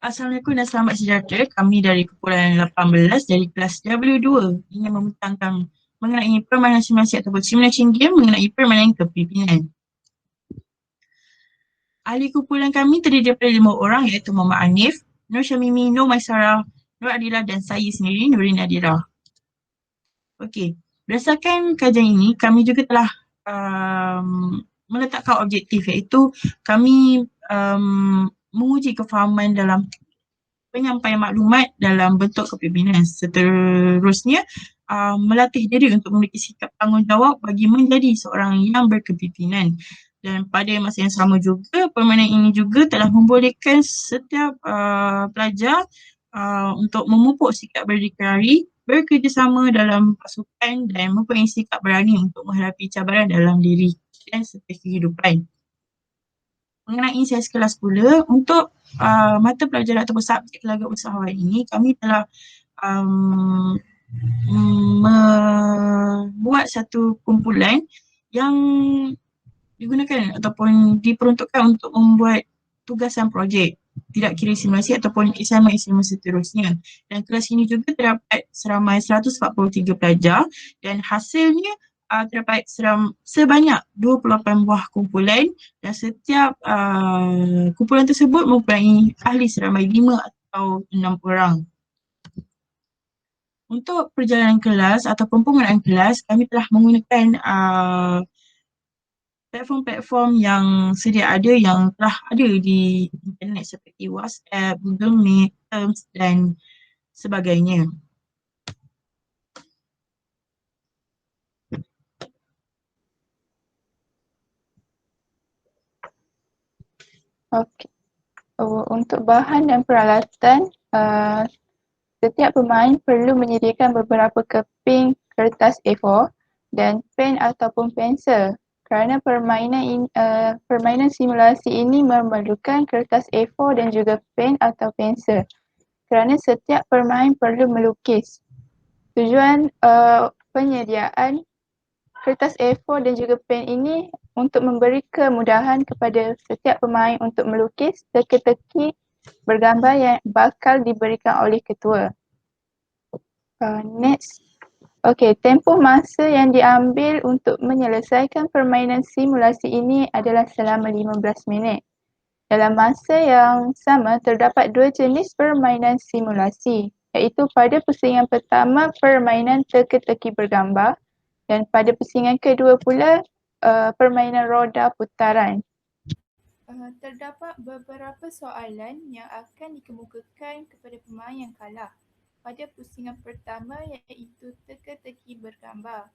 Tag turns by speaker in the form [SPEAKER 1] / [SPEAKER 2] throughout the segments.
[SPEAKER 1] Assalamualaikum dan selamat sejahtera. Kami dari kumpulan 18 dari kelas W2 ingin membentangkan mengenai permainan simulasi ataupun simulation game mengenai permainan kepimpinan. Ahli kumpulan kami terdiri daripada 5 orang iaitu Muhammad Hanif, Nur Syamimi, Nur Maisarah, Nur Adila dan saya sendiri, Nurin Nadira. Okey, berdasarkan kajian ini kami juga telah meletakkan objektif iaitu kami menguji kefahaman dalam penyampaian maklumat dalam bentuk kepimpinan. Seterusnya, melatih diri untuk memiliki sikap tanggungjawab bagi menjadi seorang yang berkepimpinan. Dan pada masa yang sama juga, permainan ini juga telah membolehkan setiap pelajar untuk memupuk sikap berdikari, bekerjasama dalam pasukan dan mempunyai sikap berani untuk menghadapi cabaran dalam diri dan serta kehidupan. Mengenai sesi kelas pula, untuk mata pelajaran ataupun subjek telaga usahawan ini, kami telah membuat satu kumpulan yang digunakan ataupun diperuntukkan untuk membuat tugasan projek, tidak kira simulasi ataupun assignment seterusnya. Dan kelas ini juga terdapat seramai 143 pelajar dan hasilnya terdapat sebanyak 28 buah kumpulan dan setiap kumpulan tersebut mempunyai ahli seramai 5 atau 6 orang. Untuk perjalanan kelas ataupun penggunaan kelas, kami telah menggunakan platform-platform yang sedia ada yang telah ada di internet seperti WhatsApp, Google Meet, Teams dan sebagainya.
[SPEAKER 2] Okey. Untuk bahan dan peralatan, setiap pemain perlu menyediakan beberapa keping kertas A4 dan pen ataupun pensel. Kerana permainan simulasi ini memerlukan kertas A4 dan juga pen atau pensel. Kerana setiap pemain perlu melukis. Tujuan penyediaan kertas A4 dan juga pen ini untuk memberi kemudahan kepada setiap pemain untuk melukis teka-teki bergambar yang bakal diberikan oleh ketua. Next. Okey, tempoh masa yang diambil untuk menyelesaikan permainan simulasi ini adalah selama 15 minit. Dalam masa yang sama, terdapat dua jenis permainan simulasi, iaitu pada pusingan pertama permainan teka-teki bergambar dan pada pusingan kedua pula permainan roda putaran. Terdapat beberapa soalan yang akan dikemukakan kepada pemain yang kalah pada pusingan pertama iaitu teka-teki bergambar.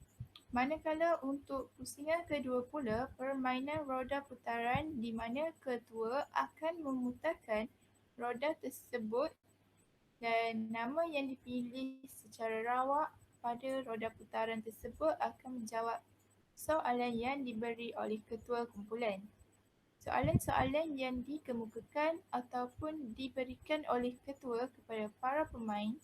[SPEAKER 2] Manakala untuk pusingan kedua pula permainan roda putaran di mana ketua akan memutarkan roda tersebut dan nama yang dipilih secara rawak pada roda putaran tersebut akan menjawab soalan yang diberi oleh ketua kumpulan. Soalan-soalan yang dikemukakan ataupun diberikan oleh ketua kepada para pemain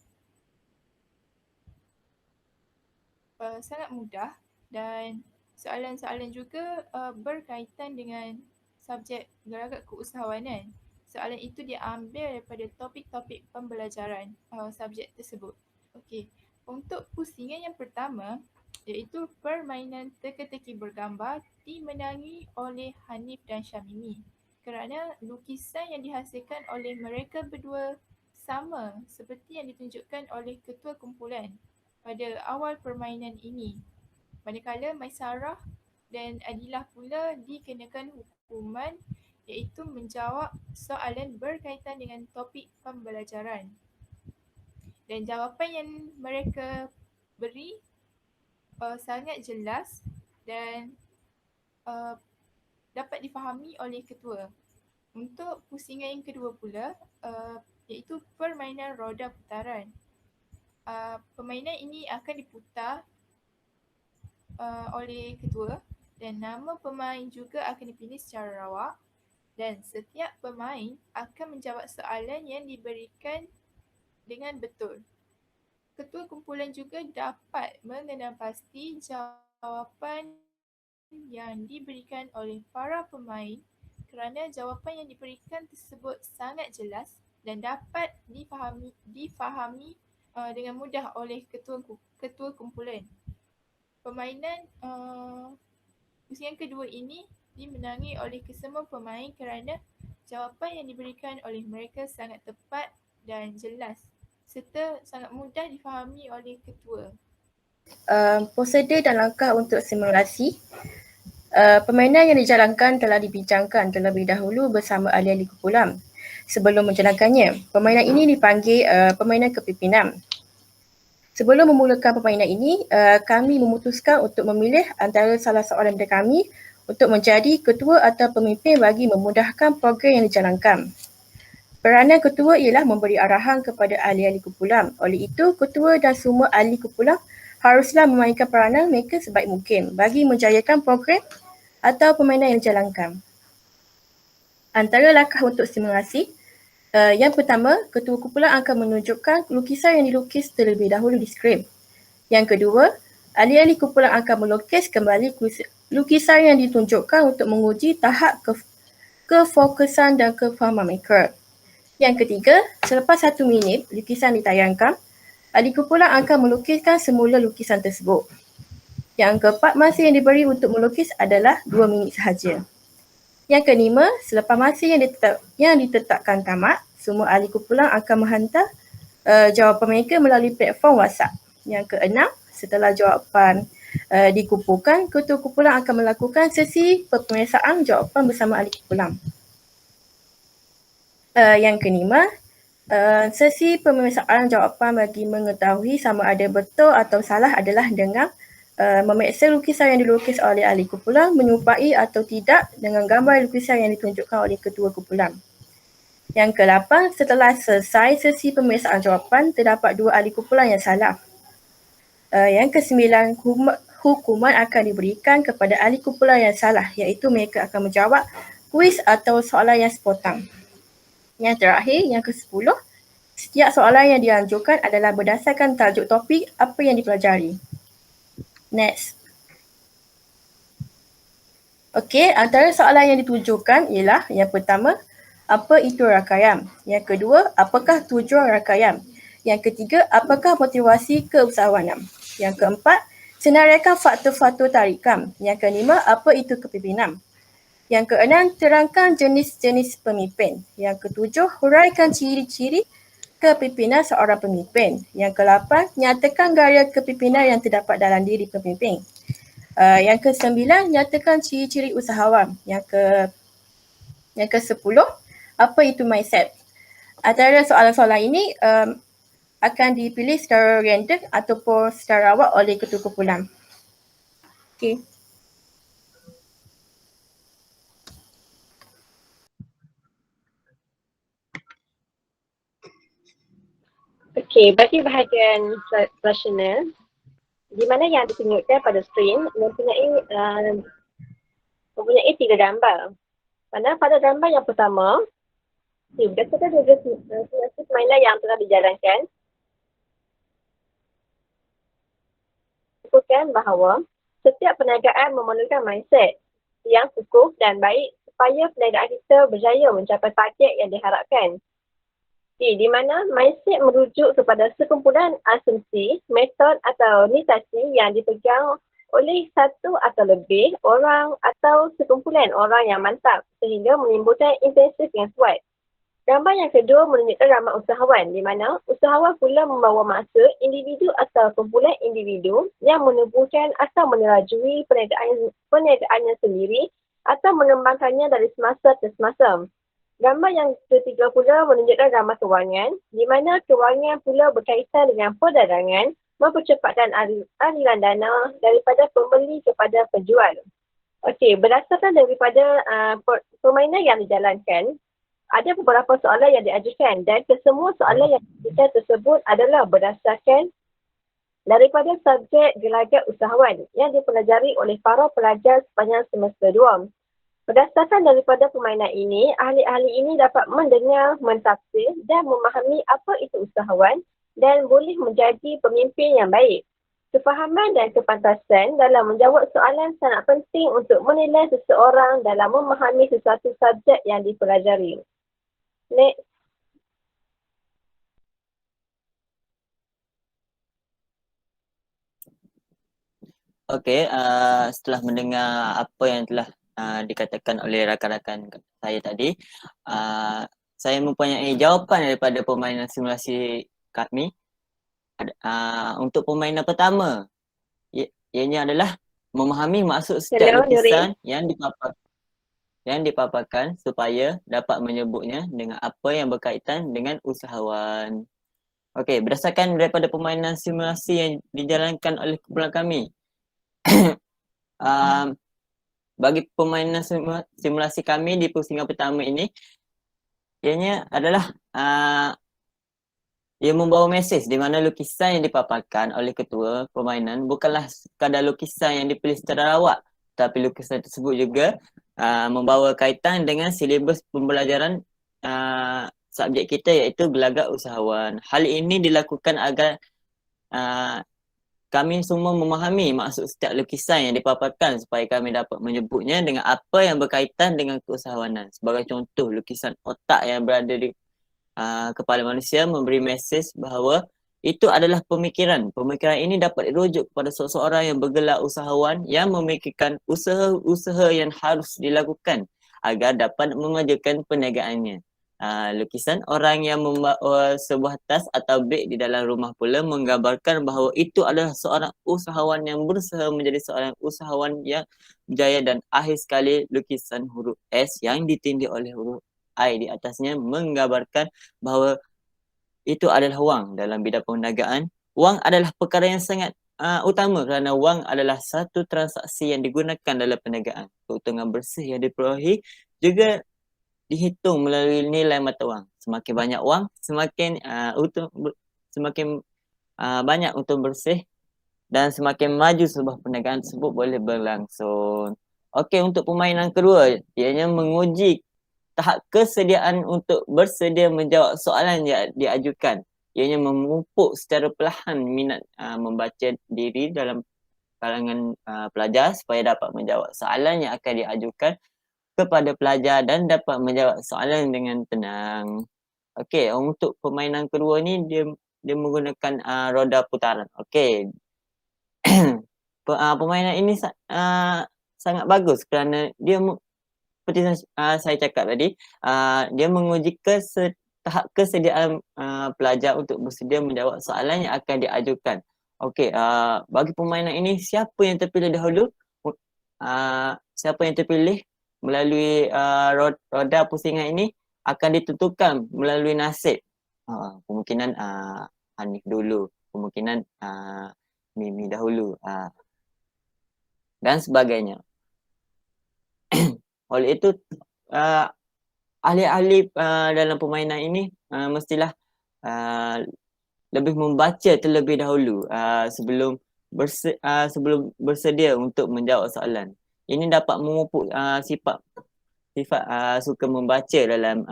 [SPEAKER 2] sangat mudah dan soalan-soalan juga berkaitan dengan subjek gelagat keusahawanan. Soalan itu diambil daripada topik-topik pembelajaran subjek tersebut. Okey, untuk pusingan yang pertama iaitu permainan teka-teki bergambar dimenangi oleh Hanif dan Syamimi kerana lukisan yang dihasilkan oleh mereka berdua sama seperti yang ditunjukkan oleh ketua kumpulan pada awal permainan ini. Manakala Maisarah dan Adilah pula dikenakan hukuman iaitu menjawab soalan berkaitan dengan topik pembelajaran. Dan jawapan yang mereka beri sangat jelas dan dapat difahami oleh ketua. Untuk pusingan yang kedua pula iaitu permainan roda putaran. Permainan ini akan diputar oleh ketua dan nama pemain juga akan dipilih secara rawak dan setiap pemain akan menjawab soalan yang diberikan dengan betul. Ketua kumpulan juga dapat mengenal pasti jawapan yang diberikan oleh para pemain kerana jawapan yang diberikan tersebut sangat jelas dan dapat difahami dengan mudah oleh ketua kumpulan. Permainan usia yang kedua ini dimenangi oleh kesemua pemain kerana jawapan yang diberikan oleh mereka sangat tepat dan jelas serta sangat mudah difahami oleh ketua.
[SPEAKER 3] Prosedur dan langkah untuk simulasi. Permainan yang dijalankan telah dibincangkan terlebih dahulu bersama ahli-ahli kumpulan sebelum menjalankannya. Permainan ini dipanggil permainan kepimpinan. Sebelum memulakan permainan ini, kami memutuskan untuk memilih antara salah seorang daripada kami untuk menjadi ketua atau pemimpin bagi memudahkan program yang dijalankan. Peranan ketua ialah memberi arahan kepada ahli-ahli kumpulan. Oleh itu, ketua dan semua ahli kumpulan haruslah memainkan peranan mereka sebaik mungkin bagi menjayakan program atau permainan yang dijalankan. Antara langkah untuk simulasi, yang pertama, ketua kumpulan akan menunjukkan lukisan yang dilukis terlebih dahulu di skrin. Yang kedua, ahli-ahli kumpulan akan melukis kembali lukisan yang ditunjukkan untuk menguji tahap kefokusan dan kefahaman mereka. Yang ketiga, selepas 1 minit lukisan ditayangkan, ahli kumpulan akan melukiskan semula lukisan tersebut. Yang keempat, masa yang diberi untuk melukis adalah 2 minit sahaja. Yang kelima, selepas masa yang ditetapkan tamat, semua ahli kumpulan akan menghantar jawapan mereka melalui platform WhatsApp. Yang keenam, setelah jawapan dikumpulkan, ketua kumpulan akan melakukan sesi peperiksaan jawapan bersama ahli kumpulan. Yang kelima, sesi pemeriksaan jawapan bagi mengetahui sama ada betul atau salah adalah dengan memeriksa lukisan yang dilukis oleh ahli kumpulan menyerupai atau tidak dengan gambar lukisan yang ditunjukkan oleh ketua kumpulan. Yang ke-8, setelah selesai sesi pemeriksaan jawapan, terdapat 2 ahli kumpulan yang salah. Yang ke-9, hukuman akan diberikan kepada ahli kumpulan yang salah, iaitu mereka akan menjawab kuis atau soalan yang sepotong. Yang terakhir, yang ke-10, setiap soalan yang dianjurkan adalah berdasarkan tajuk topik apa yang dipelajari. Next. Okey, antara soalan yang ditujukan ialah yang pertama, apa itu rangkaian? Yang kedua, apakah tujuan rangkaian? Yang ketiga, apakah motivasi keusahawanan? Yang keempat, senaraikan faktor-faktor tarikan. Yang kelima, apa itu kepimpinan? Yang keenam, terangkan jenis-jenis pemimpin. Yang ketujuh, huraikan ciri-ciri kepimpinan seorang pemimpin. Yang ke-8, nyatakan gaya kepimpinan yang terdapat dalam diri pemimpin. Yang ke-9, nyatakan ciri-ciri usahawan. Yang ke-10, apa itu mindset. Antara soalan-soalan ini akan dipilih secara random ataupun secara awal oleh ketua kumpulan. Okey.
[SPEAKER 4] Okey, bagi bahagian rasional, di mana yang ditunjukkan pada skrin mempunyai 3 gambar. Pada gambar yang pertama, berdasarkan simulasi permainan yang telah dijalankan, sebutkan bahawa setiap perniagaan memerlukan mindset yang kukuh dan baik supaya perniagaan kita berjaya mencapai target yang diharapkan. Di mana mindset merujuk kepada sekumpulan asumsi, metod atau nitasi yang dipegang oleh satu atau lebih orang atau sekumpulan orang yang mantap sehingga menimbulkan intensif yang kuat. Gambar yang kedua menunjukkan ramai usahawan di mana usahawan pula membawa masa individu atau kumpulan individu yang menubuhkan atau menerajui perniagaannya sendiri atau mengembangkannya dari semasa ke semasa. Gambar yang ketiga pula menunjukkan gambar kewangan di mana kewangan pula berkaitan dengan perdagangan, mempercepatkan aliran dana daripada pembeli kepada penjual. Okey, berdasarkan daripada permainan yang dijalankan, ada beberapa soalan yang diajukan dan kesemua soalan yang diajukan tersebut adalah berdasarkan daripada subjek gelagat usahawan yang dipelajari oleh para pelajar sepanjang semester 2. Berdasarkan daripada permainan ini, ahli-ahli ini dapat mendengar, mentafsir dan memahami apa itu usahawan dan boleh menjadi pemimpin yang baik. Kefahaman dan kepantasan dalam menjawab soalan sangat penting untuk menilai seseorang dalam memahami sesuatu subjek yang dipelajari. Next.
[SPEAKER 5] Okey, setelah mendengar apa yang telah dikatakan oleh rakan-rakan saya tadi, saya mempunyai jawapan daripada permainan simulasi kami. Untuk permainan pertama, ianya adalah memahami maksud setiap
[SPEAKER 4] Hello,
[SPEAKER 5] lukisan yang dipaparkan supaya dapat menyebutnya dengan apa yang berkaitan dengan usahawan. Okey, berdasarkan daripada permainan simulasi yang dijalankan oleh kumpulan kami, bagi permainan simulasi kami di pusingan pertama ini, ianya adalah ia membawa mesej di mana lukisan yang dipaparkan oleh ketua permainan bukanlah sekadar lukisan yang dipilih secara lawak, tapi lukisan tersebut juga membawa kaitan dengan silibus pembelajaran subjek kita, iaitu Gelagat Usahawan. Hal ini dilakukan agar kami semua memahami maksud setiap lukisan yang dipaparkan supaya kami dapat menyebutnya dengan apa yang berkaitan dengan keusahawanan. Sebagai contoh, lukisan otak yang berada di kepala manusia memberi mesej bahawa itu adalah pemikiran. Pemikiran ini dapat dirujuk kepada seseorang yang bergelar usahawan yang memikirkan usaha-usaha yang harus dilakukan agar dapat memajukan perniagaannya. Lukisan orang yang membawa sebuah tas atau beg di dalam rumah pula menggambarkan bahawa itu adalah seorang usahawan yang berusaha menjadi seorang usahawan yang berjaya, dan akhir sekali lukisan huruf S yang ditindih oleh huruf I di atasnya menggambarkan bahawa itu adalah wang dalam bidang perniagaan. Wang adalah perkara yang sangat utama kerana wang adalah satu transaksi yang digunakan dalam perniagaan. Keuntungan bersih yang diperolehi juga dihitung melalui nilai mata wang. Semakin banyak wang, semakin banyak untung bersih dan semakin maju sebuah perniagaan tersebut boleh berlangsung. Okey, untuk permainan kedua, ianya menguji tahap kesediaan untuk bersedia menjawab soalan yang diajukan. Ianya memupuk secara perlahan minat membaca diri dalam kalangan pelajar supaya dapat menjawab soalan yang akan diajukan kepada pelajar dan dapat menjawab soalan dengan tenang. Okey, untuk permainan kedua ni dia menggunakan roda putaran. Okey. Permainan ini sangat bagus kerana dia seperti saya cakap tadi, dia menguji tahap kesediaan pelajar untuk bersedia menjawab soalan yang akan diajukan. Okey, bagi permainan ini siapa yang terpilih dahulu? Siapa yang terpilih melalui roda pusingan ini akan ditentukan melalui nasib. Kemungkinan Hanif dulu, kemungkinan Mimi dahulu, dan sebagainya. Oleh itu ahli-ahli dalam permainan ini mestilah lebih membaca terlebih dahulu sebelum bersedia untuk menjawab soalan. Ini dapat memupuk sifat suka membaca dalam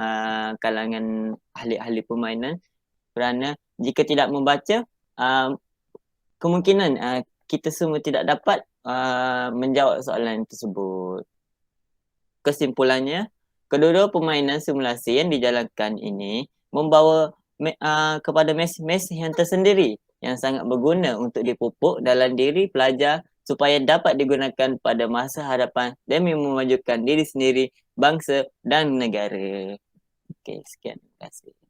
[SPEAKER 5] kalangan ahli-ahli permainan, kerana jika tidak membaca kemungkinan kita semua tidak dapat menjawab soalan tersebut. Kesimpulannya, kedua-dua permainan simulasi yang dijalankan ini membawa kepada mesej yang tersendiri yang sangat berguna untuk dipupuk dalam diri pelajar supaya dapat digunakan pada masa hadapan demi memajukan diri sendiri, bangsa dan negara. Okey, sekian. Terima kasih.